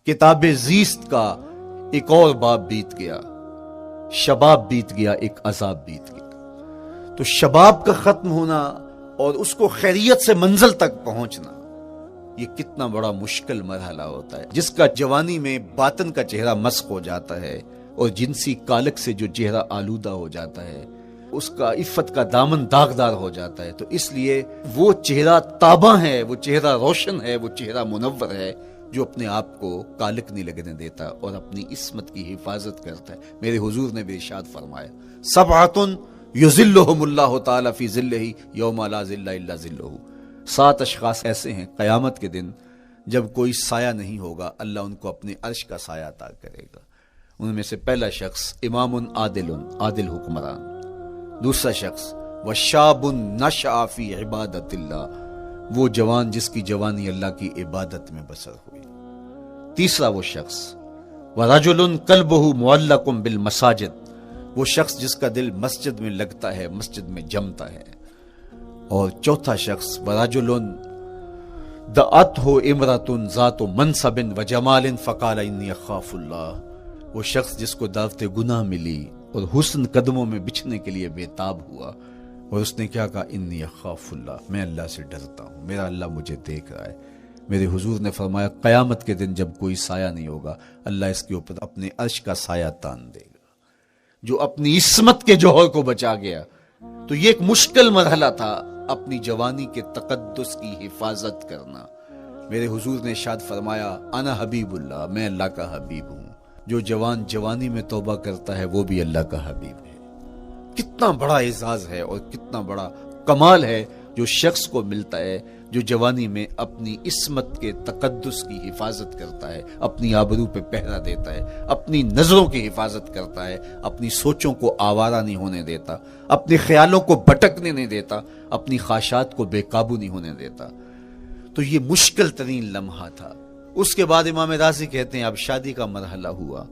کتاب زیست کا ایک اور باب بیت گیا، شباب بیت گیا، ایک عذاب بیت گیا۔ تو شباب کا ختم ہونا اور اس کو خیریت سے منزل تک پہنچنا، یہ کتنا بڑا مشکل مرحلہ ہوتا ہے، جس کا جوانی میں باطن کا چہرہ مسخ ہو جاتا ہے اور جنسی کالک سے جو چہرہ آلودہ ہو جاتا ہے، اس کا عفت کا دامن داغدار ہو جاتا ہے۔ تو اس لیے وہ چہرہ تاباں ہے، وہ چہرہ روشن ہے، وہ چہرہ منور ہے جو اپنے آپ کو کالک نہیں لگنے دیتا اور اپنی عصمت کی حفاظت کرتا ہے۔ میرے حضور نے بھی ارشاد فرمایا، سبعۃ یظلھم اللہ تعالی فی ظلہ یوم لا ظل الا ظلہ، 7 اشخاص ایسے ہیں قیامت کے دن جب کوئی سایہ نہیں ہوگا، اللہ ان کو اپنے عرش کا سایہ عطا کرے گا۔ ان میں سے پہلا شخص امام عادل، عادل حکمران، دوسرا شخص وشاب نشأ فی عبادت اللہ، وہ جوان جس کی جوانی اللہ کی عبادت میں بسر ہوئی، تیسرا وہ شخص ورجل قلبہ معلق بالمساجد، وہ شخص جس کا دل مسجد میں لگتا ہے، مسجد میں جمتا ہے، اور چوتھا شخص ورجل دعته امرأة ذات منصب وجمال فقال انی اخاف اللہ، وہ شخص جس کو دعوت گناہ ملی اور حسن قدموں میں بچھنے کے لیے بےتاب ہوا، اور اس نے کیا کہا، انی اخاف اللہ، میں اللہ سے ڈرتا ہوں، میرا اللہ مجھے دیکھ رہا ہے۔ میرے حضور نے فرمایا قیامت کے دن جب کوئی سایہ نہیں ہوگا، اللہ اس کے اوپر اپنے عرش کا سایہ تان دے گا۔ جو اپنی عصمت کے جوہر کو بچا گیا، تو یہ ایک مشکل مرحلہ تھا، اپنی جوانی کے تقدس کی حفاظت کرنا۔ میرے حضور نے ارشاد فرمایا، انا حبیب اللہ، میں اللہ کا حبیب ہوں۔ جو جوان جوانی میں توبہ کرتا ہے وہ بھی اللہ کا حبیب ہے۔ کتنا بڑا اعزاز ہے اور کتنا بڑا کمال ہے جو شخص کو ملتا ہے جو جوانی میں اپنی عصمت کے تقدس کی حفاظت کرتا ہے، اپنی آبرو پہ پہرا دیتا ہے، اپنی نظروں کی حفاظت کرتا ہے، اپنی سوچوں کو آوارہ نہیں ہونے دیتا، اپنے خیالوں کو بھٹکنے نہیں دیتا، اپنی خواہشات کو بے قابو نہیں ہونے دیتا۔ تو یہ مشکل ترین لمحہ تھا۔ اس کے بعد امام راضی کہتے ہیں اب شادی کا مرحلہ ہوا،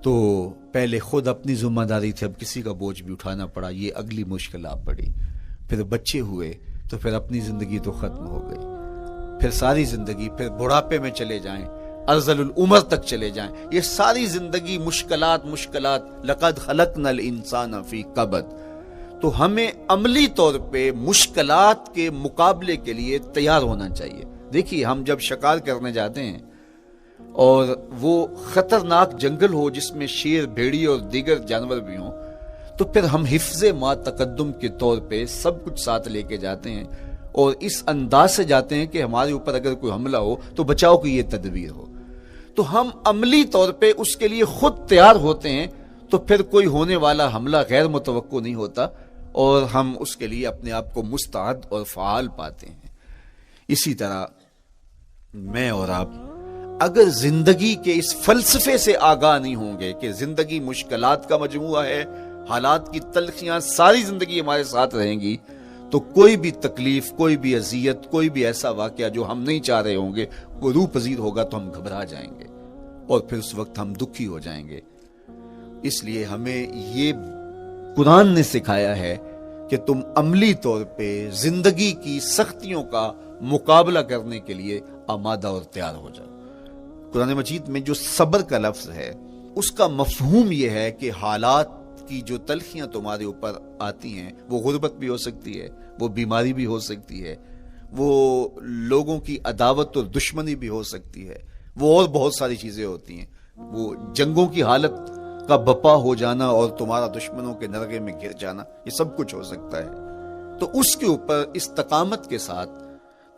تو پہلے خود اپنی ذمہ داری تھی، اب کسی کا بوجھ بھی اٹھانا پڑا، یہ اگلی مشکل آ پڑی۔ پھر بچے ہوئے تو پھر اپنی زندگی تو ختم ہو گئی، پھر ساری زندگی، پھر بڑھاپے میں چلے جائیں، ارذل العمر تک چلے جائیں، یہ ساری زندگی مشکلات لقد خلقنا الانسان فی کبد۔ تو ہمیں عملی طور پہ مشکلات کے مقابلے کے لیے تیار ہونا چاہیے۔ دیکھیے ہم جب شکار کرنے جاتے ہیں اور وہ خطرناک جنگل ہو جس میں شیر، بھیڑی اور دیگر جانور بھی ہوں، تو پھر ہم حفظ ما تقدم کے طور پہ سب کچھ ساتھ لے کے جاتے ہیں اور اس انداز سے جاتے ہیں کہ ہمارے اوپر اگر کوئی حملہ ہو تو بچاؤ کی یہ تدبیر ہو۔ تو ہم عملی طور پہ اس کے لیے خود تیار ہوتے ہیں، تو پھر کوئی ہونے والا حملہ غیر متوقع نہیں ہوتا اور ہم اس کے لیے اپنے آپ کو مستعد اور فعال پاتے ہیں۔ اسی طرح میں اور آپ اگر زندگی کے اس فلسفے سے آگاہ نہیں ہوں گے کہ زندگی مشکلات کا مجموعہ ہے، حالات کی تلخیاں ساری زندگی ہمارے ساتھ رہیں گی، تو کوئی بھی تکلیف، کوئی بھی اذیت، کوئی بھی ایسا واقعہ جو ہم نہیں چاہ رہے ہوں گے وہ روح پذیر ہوگا تو ہم گھبرا جائیں گے اور پھر اس وقت ہم دکھی ہو جائیں گے۔ اس لیے ہمیں یہ قرآن نے سکھایا ہے کہ تم عملی طور پہ زندگی کی سختیوں کا مقابلہ کرنے کے لیے آمادہ اور تیار ہو جاؤ۔ قرآن مجید میں جو صبر کا لفظ ہے اس کا مفہوم یہ ہے کہ حالات کی جو تلخیاں تمہارے اوپر آتی ہیں، وہ غربت بھی ہو سکتی ہے، وہ بیماری بھی ہو سکتی ہے، وہ لوگوں کی عداوت اور دشمنی بھی ہو سکتی ہے، وہ اور بہت ساری چیزیں ہوتی ہیں، وہ جنگوں کی حالت کا بپا ہو جانا اور تمہارا دشمنوں کے نرغے میں گر جانا، یہ سب کچھ ہو سکتا ہے۔ تو اس کے اوپر استقامت کے ساتھ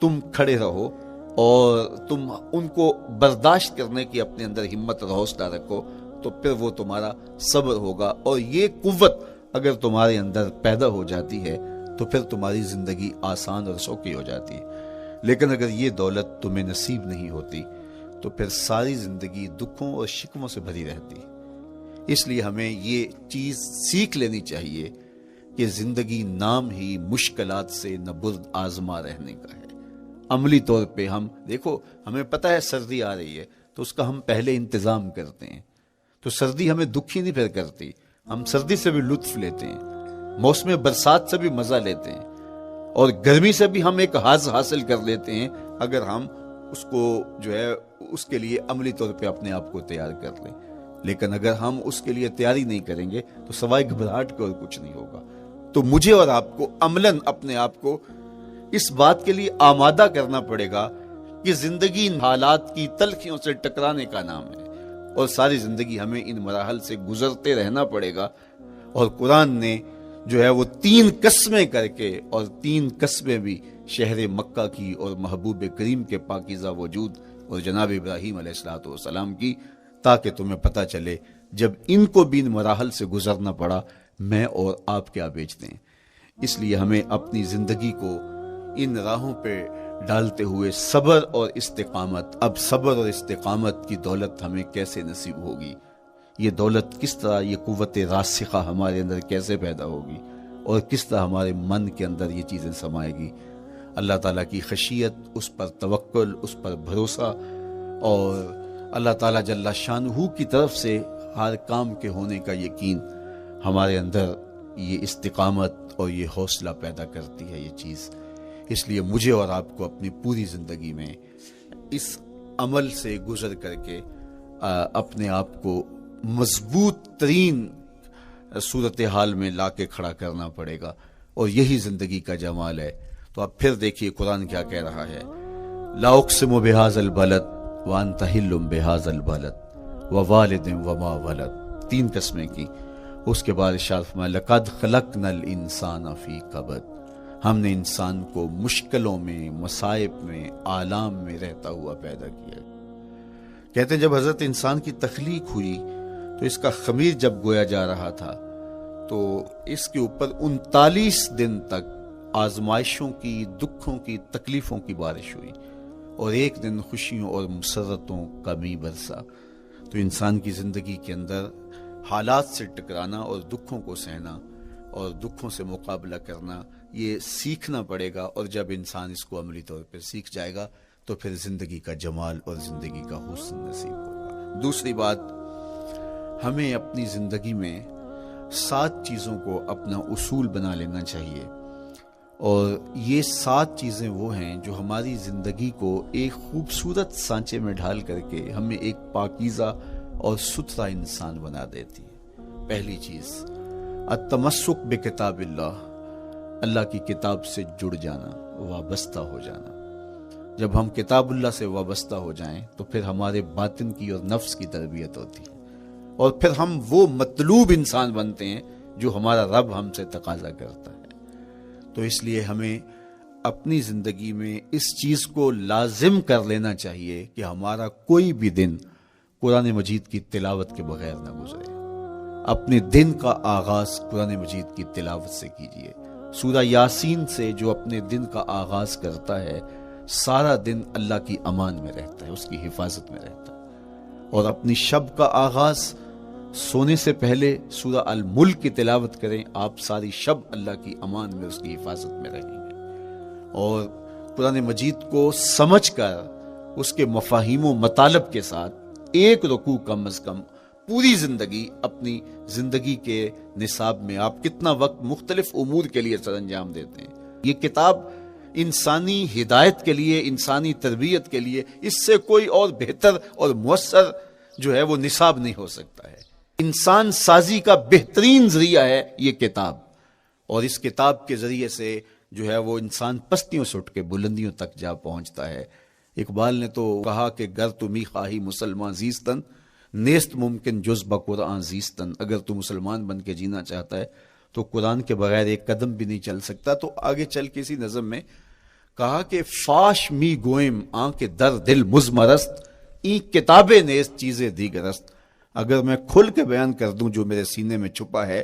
تم کھڑے رہو اور تم ان کو برداشت کرنے کی اپنے اندر ہمت اور حوصلہ رکھو، تو پھر وہ تمہارا صبر ہوگا، اور یہ قوت اگر تمہارے اندر پیدا ہو جاتی ہے تو پھر تمہاری زندگی آسان اور سوکھی ہو جاتی ہے۔ لیکن اگر یہ دولت تمہیں نصیب نہیں ہوتی تو پھر ساری زندگی دکھوں اور شکووں سے بھری رہتی۔ اس لیے ہمیں یہ چیز سیکھ لینی چاہیے کہ زندگی نام ہی مشکلات سے نبرد آزما رہنے کا ہے۔ عملی طور پہ ہم دیکھو، ہمیں پتہ ہے سردی آ رہی ہے تو اس کا ہم پہلے انتظام کرتے ہیں، تو سردی ہمیں دکھی نہیں پھر کرتی، ہم سردی سے بھی لطف لیتے ہیں، موسم برسات سے بھی مزہ لیتے ہیں، اور گرمی سے بھی ہم ایک حاصل کر لیتے ہیں اگر ہم اس کو جو ہے اس کے لیے عملی طور پہ اپنے آپ کو تیار کر لیں. لیکن اگر ہم اس کے لیے تیاری نہیں کریں گے تو سوائے گھبراہٹ کے اور کچھ نہیں ہوگا. تو مجھے اور آپ کو عملاً اپنے آپ کو اس بات کے لیے آمادہ کرنا پڑے گا کہ زندگی ان حالات کی تلخیوں سے ٹکرانے کا نام ہے، اور ساری زندگی ہمیں ان مراحل سے گزرتے رہنا پڑے گا. اور قرآن نے جو ہے وہ 3 قسمیں کر کے، اور 3 قسمیں بھی شہر مکہ کی اور محبوب کریم کے پاکیزہ وجود اور جناب ابراہیم علیہ السلام کی، تاکہ تمہیں پتہ چلے جب ان کو بھی ان مراحل سے گزرنا پڑا میں اور آپ کیا بیچتے ہیں. اس لیے ہمیں اپنی زندگی کو ان راہوں پہ ڈالتے ہوئے صبر اور استقامت، اب صبر اور استقامت کی دولت ہمیں کیسے نصیب ہوگی، یہ دولت کس طرح، یہ قوت راسخہ ہمارے اندر کیسے پیدا ہوگی، اور کس طرح ہمارے من کے اندر یہ چیزیں سمائے گی. اللہ تعالیٰ کی خشیت، اس پر توکل، اس پر بھروسہ، اور اللہ تعالیٰ جل شانہ کی طرف سے ہر کام کے ہونے کا یقین ہمارے اندر یہ استقامت اور یہ حوصلہ پیدا کرتی ہے یہ چیز. اس لیے مجھے اور آپ کو اپنی پوری زندگی میں اس عمل سے گزر کر کے اپنے آپ کو مضبوط ترین صورتحال میں لا کے کھڑا کرنا پڑے گا، اور یہی زندگی کا جمال ہے. تو اب پھر دیکھیے قرآن کیا کہہ رہا ہے. لا اقسم بہذا البلد وانت حل بہذا البلد ووالد وما ولد، 3 قسمیں کی. اس کے بعد ارشاد فرمایا لقد خلقنا الانسان فی کبد، ہم نے انسان کو مشکلوں میں، مصائب میں، آلام میں رہتا ہوا پیدا کیا. کہتے ہیں جب حضرت انسان کی تخلیق ہوئی تو اس کا خمیر جب گویا جا رہا تھا تو اس کے اوپر 39 دن تک آزمائشوں کی، دکھوں کی، تکلیفوں کی بارش ہوئی، اور 1 دن خوشیوں اور مسرتوں کا می برسا. تو انسان کی زندگی کے اندر حالات سے ٹکرانا اور دکھوں کو سہنا اور دکھوں سے مقابلہ کرنا یہ سیکھنا پڑے گا. اور جب انسان اس کو عملی طور پر سیکھ جائے گا تو پھر زندگی کا جمال اور زندگی کا حسن نصیب ہوگا. دوسری بات، ہمیں اپنی زندگی میں 7 چیزوں کو اپنا اصول بنا لینا چاہیے، اور یہ 7 چیزیں وہ ہیں جو ہماری زندگی کو ایک خوبصورت سانچے میں ڈھال کر کے ہمیں ایک پاکیزہ اور ستھرا انسان بنا دیتی ہے. پہلی چیز التمسک بکتاب اللہ، اللہ کی کتاب سے جڑ جانا، وابستہ ہو جانا. جب ہم کتاب اللہ سے وابستہ ہو جائیں تو پھر ہمارے باطن کی اور نفس کی تربیت ہوتی ہے، اور پھر ہم وہ مطلوب انسان بنتے ہیں جو ہمارا رب ہم سے تقاضا کرتا ہے. تو اس لیے ہمیں اپنی زندگی میں اس چیز کو لازم کر لینا چاہیے کہ ہمارا کوئی بھی دن قرآن مجید کی تلاوت کے بغیر نہ گزرے. اپنے دن کا آغاز قرآن مجید کی تلاوت سے کیجیے. سورہ یاسین سے جو اپنے دن کا آغاز کرتا ہے سارا دن اللہ کی امان میں رہتا ہے، اس کی حفاظت میں رہتا ہے. اور اپنی شب کا آغاز سونے سے پہلے سورہ الملک کی تلاوت کریں، آپ ساری شب اللہ کی امان میں، اس کی حفاظت میں رہیں گے. اور قرآن مجید کو سمجھ کر اس کے مفاہیم و مطالب کے ساتھ 1 رکوع کم از کم پوری زندگی، اپنی زندگی کے نصاب میں آپ کتنا وقت مختلف امور کے لیے سر انجام دیتے ہیں. یہ کتاب انسانی ہدایت کے لیے، انسانی تربیت کے لیے، اس سے کوئی اور بہتر اور مؤثر جو ہے وہ نصاب نہیں ہو سکتا ہے. انسان سازی کا بہترین ذریعہ ہے یہ کتاب، اور اس کتاب کے ذریعے سے جو ہے وہ انسان پستیوں سے اٹھ کے بلندیوں تک جا پہنچتا ہے. اقبال نے تو کہا کہ گر تمی خواہی مسلمان زیستن نیست ممکن جز بقرآن زیستن، اگر تو مسلمان بن کے جینا چاہتا ہے تو قرآن کے بغیر ایک قدم بھی نہیں چل سکتا. تو آگے چل کے اسی نظم میں کہا کہ فاش می گوئم آنکھ در دل مزمرست این کتابیں نیست چیزیں دیگرست. اگر میں کھل کے بیان کر دوں جو میرے سینے میں چھپا ہے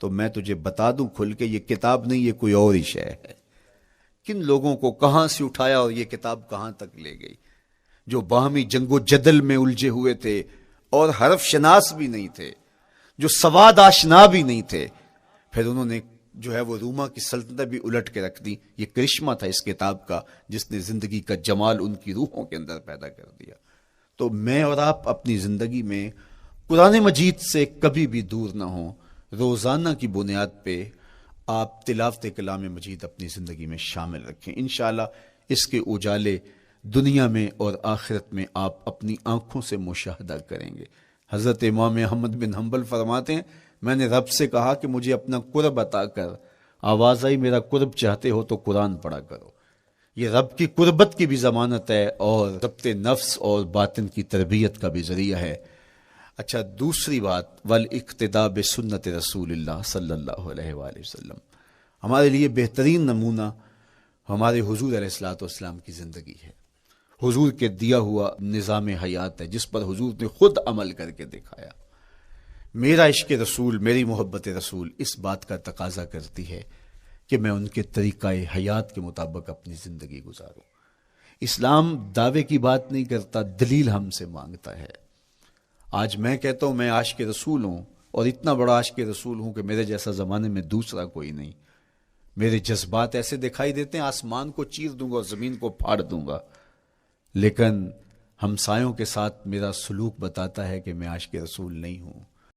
تو میں تجھے بتا دوں کھل کے یہ کتاب نہیں، یہ کوئی اور ہی شے ہے. کن لوگوں کو کہاں سے اٹھایا اور یہ کتاب کہاں تک لے گئی، جو باہمی جنگ و جدل میں الجھے ہوئے تھے اور حرف شناس بھی نہیں تھے، جو سواد آشنا بھی نہیں تھے، پھر انہوں نے جو ہے وہ روما کی سلطنت بھی الٹ کے رکھ دی. یہ کرشمہ تھا اس کتاب کا جس نے زندگی کا جمال ان کی روحوں کے اندر پیدا کر دیا. تو میں اور آپ اپنی زندگی میں قرآن مجید سے کبھی بھی دور نہ ہوں. روزانہ کی بنیاد پہ آپ تلاوت کلام مجید اپنی زندگی میں شامل رکھیں. انشاءاللہ اس کے اجالے دنیا میں اور آخرت میں آپ اپنی آنکھوں سے مشاہدہ کریں گے۔ حضرت امام احمد بن حنبل فرماتے ہیں میں نے رب سے کہا کہ مجھے اپنا قرب عطا کر، آواز آئی میرا قرب چاہتے ہو تو قرآن پڑھا کرو۔ یہ رب کی قربت کی بھی ضمانت ہے اور ضبط نفس اور باطن کی تربیت کا بھی ذریعہ ہے۔ اچھا، دوسری بات، والاقتداء بسنت رسول اللہ صلی اللہ علیہ وآلہ وسلم، ہمارے لیے بہترین نمونہ ہمارے حضور علیہ الصلوۃ والسلام کی زندگی ہے، حضور کے دیا ہوا نظام حیات ہے جس پر حضور نے خود عمل کر کے دکھایا۔ میرا عشق رسول، میری محبت رسول اس بات کا تقاضا کرتی ہے کہ میں ان کے طریقہ حیات کے مطابق اپنی زندگی گزاروں۔ اسلام دعوے کی بات نہیں کرتا، دلیل ہم سے مانگتا ہے۔ آج میں کہتا ہوں میں عاشق رسول ہوں، اور اتنا بڑا عاشق رسول ہوں کہ میرے جیسا زمانے میں دوسرا کوئی نہیں۔ میرے جذبات ایسے دکھائی دیتے ہیں آسمان کو چیر دوں گا اور زمین کو پھاڑ دوں گا، لیکن ہمسایوں کے ساتھ میرا سلوک بتاتا ہے کہ میں عاشق رسول نہیں ہوں۔